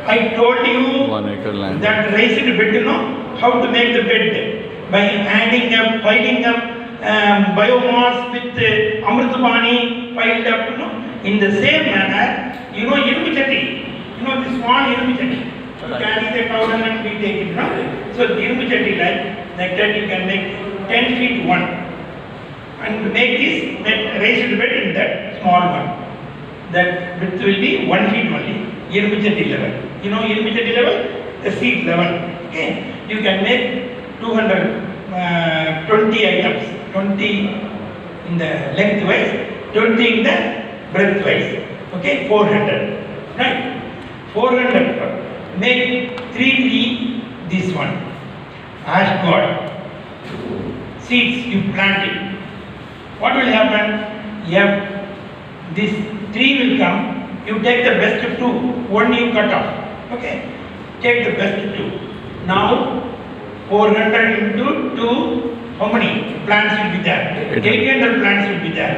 I told you 1 acre land. that raised bed, you know, how to make the bed by adding up, piling up biomass with amritapani piled up, you know. In the same manner, you know, irumbu chatti, you know, the small irumbu chatti. You carry the powder and we take it, you know. So irumbu chatti like that you can make 10 feet one and make this raised bed in that small one. That width will be 1 feet only, irumbu chatti level. You know, irumbu chatti level, the seat level. Okay, you can make 220 items, 20 in the lengthwise, 20 in the breadthwise. Okay, 400, right? 400. Make 3 this one. Ask God. Seeds you plant it. What will happen? This 3 will come. You take the best 2. 1 you cut off. Okay. Take the best 2. Now 400 into 2. How many plants will be there? 800 plants will be there.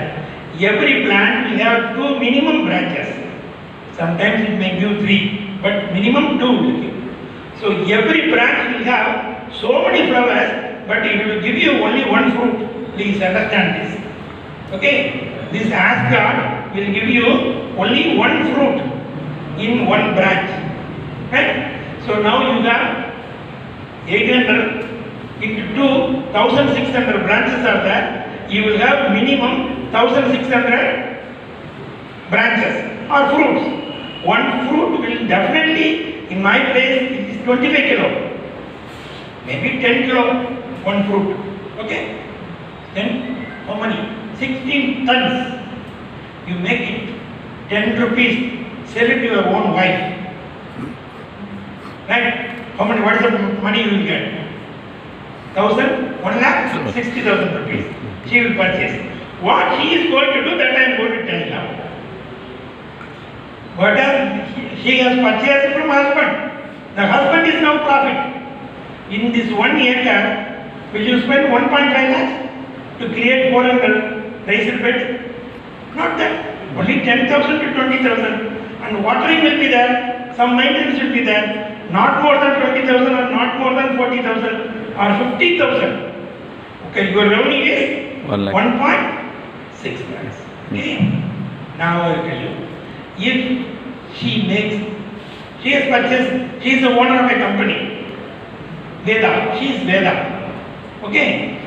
Every plant will have 2 minimum branches. Sometimes it may give 3, but minimum 2 will give. So every branch will have so many flowers, but it will give you only 1 fruit. Please understand this. Okay? This Asgard will give you only 1 fruit in 1 branch. Right? So now you have 800 into 2, 1600 branches are there. You will have minimum 1600 branches or fruits. 1 fruit will definitely, in my place, it is 25 kilo. Maybe 10 kilo, 1 fruit. Okay? Then how many? 16 tons. You make it 10 rupees. Sell it to your own wife. Right? How many? What is the money you will get? 1,000? 1 lakh? 60,000 rupees. She will purchase. What she is going to do, that I am going to tell now. What she has purchased from husband. The husband is now profit. In this 1 acre, will you spend 1.5 lakhs to create 400 raised bed? Not that. Only 10,000 to 20,000. And watering will be there. Some maintenance will be there. Not more than 20,000 or not more than 40,000 or 50,000. Okay, your revenue is 1.6 lakhs. Okay. Now I will tell you. If she has purchased, she is the owner of a company. Veda, she is Veda. Okay.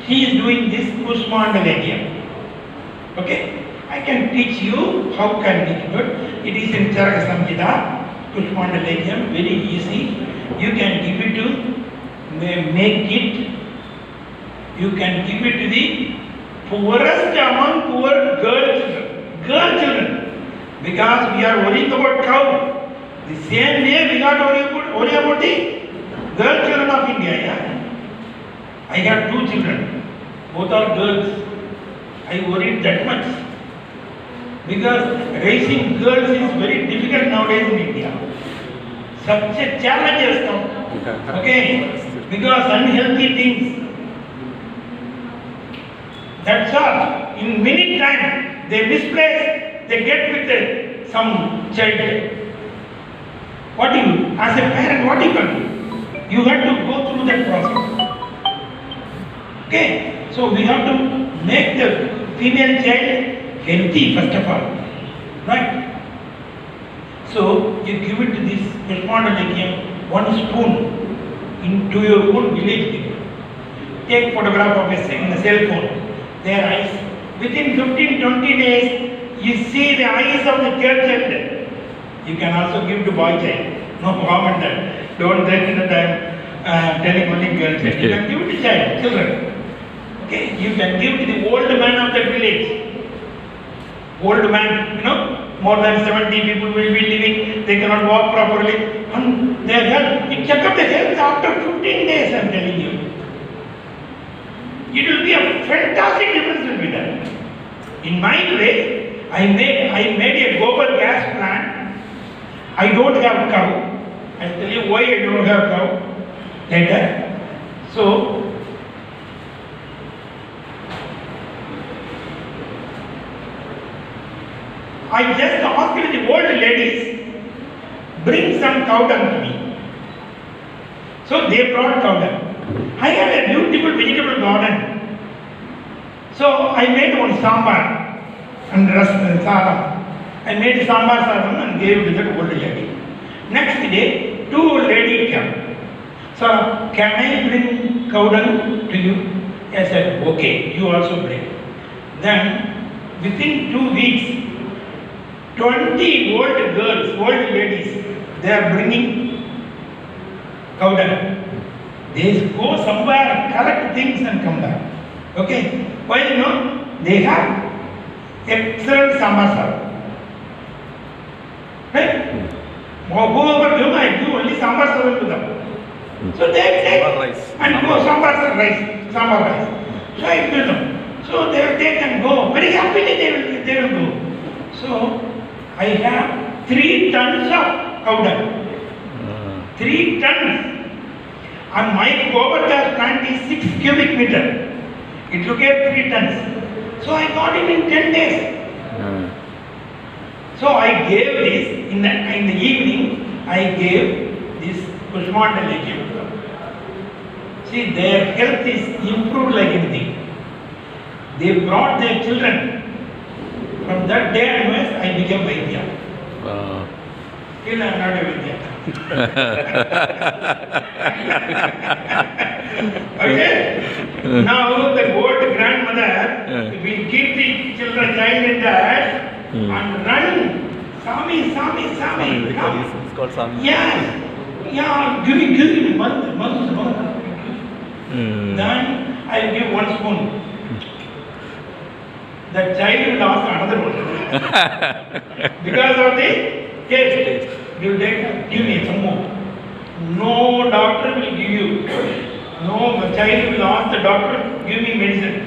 She is doing this Kushmandalekiyam. Okay. I can teach you how can we do it. It is in Charaka Samhita, Kushmandalekiyam, very easy. You can give it to, make it, you can give it to the poorest among poor girl children. Because we are worrying about cow. The same way we got worry about the girl children of India. Yeah? I got 2 children. Both are girls. I worried that much. Because raising girls is very difficult nowadays in India. Such a challenge has come. Okay? Because unhealthy things. That's all. In many times they misplace. They get with some child. What do you, as a parent, what you can do? You have to go through that process. Okay? So we have to make the female child healthy first of all. Right? So you give it to this Kushmandalekiyam 1 spoon into your own village. Take photograph of a cell phone. Their eyes. Within 15-20 days, you see the eyes of the girl child. You can also give to boy child. No harm in that. Don't take the time telling only girl child. You can give it to children. Okay? You can give to the old man of the village. Old man, you know, more than 70 people will be living. They cannot walk properly. And their health, you check up the health after 15 days, I am telling you. It will be a fantastic difference will be there. In my place, I made a gobar gas plant. I don't have cow. I'll tell you why I don't have cow later. So, I just asked the old ladies, bring some cow dung to me. So they brought cow dung. I had a beautiful vegetable garden. So I made one sambar and sadam. I made sambar sadam and gave to that old lady. Next day, 2 old ladies came. So, can I bring cow dung to you? I said, okay, you also bring. Then, within 2 weeks, 20 old girls, old ladies, they are bringing cow dung. They go somewhere, collect things and come back. Okay? Why you know? They have excellent sambar sadam. Right? Whoever do, I do only sambar sadam to them. So they take and go sambar rice. So I give them. So they will take and go. Very happily they will go. So I have 3 tons of cow dung. 3 tons. And my Gobardas plant is 6 cubic meter. It took 3 tons. So I got it in 10 days. So I gave this in the evening. I gave this Kushmandali to them. See, their health is improved like anything. They brought their children. From that day onwards, I became Vaidya. Still I am not a Vaidya. Okay? Now the old grandmother will keep the children child in that and run. Sami, come. It's called Sami. Yes. Yeah, give me, month. Then I will give 1 spoon. The child will ask another one. Because of the taste. You give me some more. No doctor will give you. No child will ask the doctor, give me medicine.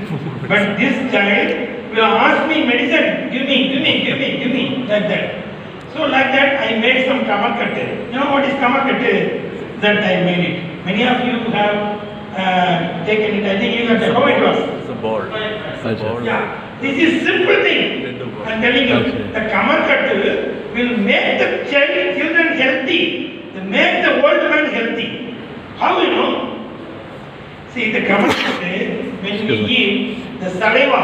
But this child will ask me medicine, give me, like that. So like that I made some kamakatte. You know what is kamakatte? That I made it. Many of you have taken it. I think you got how it was? It's a board. Yeah. This is simple thing. I'm telling you. Okay. The kamakatte will make the children healthy. They make the old man healthy. How you know? See the kamakatte, when we eat, the saliva,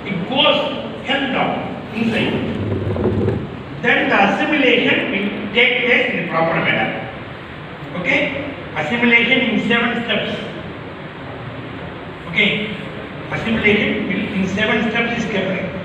it goes held down inside. Then the assimilation will take place in the proper manner. Okay? Assimilation in 7 steps. Okay? Assimilation in 7 steps is kept.